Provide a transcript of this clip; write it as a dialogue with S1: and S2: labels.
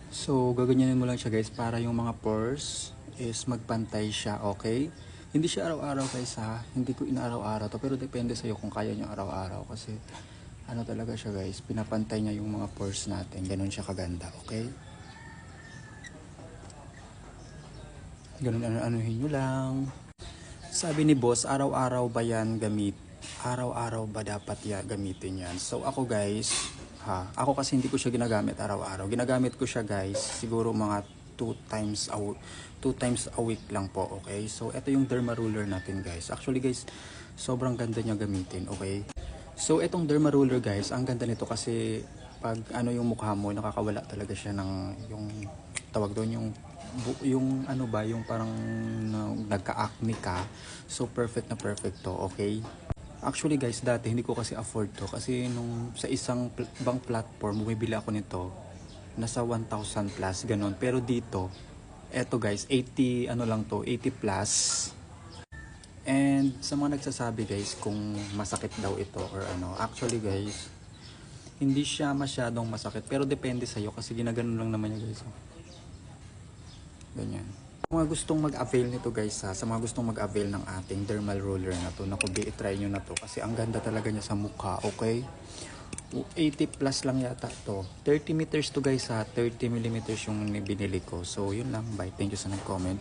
S1: So, gaganyanin mo lang siya guys para yung mga pores is magpantay siya, okay? Hindi siya araw-araw guys ha. Hindi ko inaaraw-araw to, pero depende sa'yo kung kaya nyo araw-araw. Kasi ano talaga siya guys, pinapantay niya yung mga pores natin. Ganun siya kaganda, okay? Ganun ano-anuhin nyo lang. Sabi ni boss, araw-araw ba yan gamit? Araw-araw ba dapat gamitin yan? So ako guys, ako kasi hindi ko siya ginagamit araw-araw. Ginagamit ko siya guys, siguro mga 2 times a week lang po, okay? So ito yung derma roller natin guys. Actually guys, sobrang ganda niya gamitin, okay? So itong derma roller guys, ang ganda nito kasi pag ano yung mukha mo, nakakawala talaga siya ng yung tawag doon yung ano ba, yung parang nagka-acne ka. So perfect na perfect to, okay? Actually guys, dati hindi ko kasi afford to kasi nung sa isang bang platform bumibili ako nito, nasa 1,000 plus ganon. Pero dito, eto guys, 80 ano lang to, 80 plus. And sa mga nagsasabi guys kung masakit daw ito or ano, actually guys, hindi siya masyadong masakit pero depende sa iyo kasi ginaganon lang naman niya guys. Ganyan. Sa mga gustong mag-avail nito guys sa mga gustong mag-avail ng ating dermal roller na to, naku, i-try nyo na to kasi ang ganda talaga niya sa mukha, okay? 80 plus lang yata to. 30 meters to guys 30 millimeters yung binili ko. So yun lang, bye. Thank you sa nag-comment.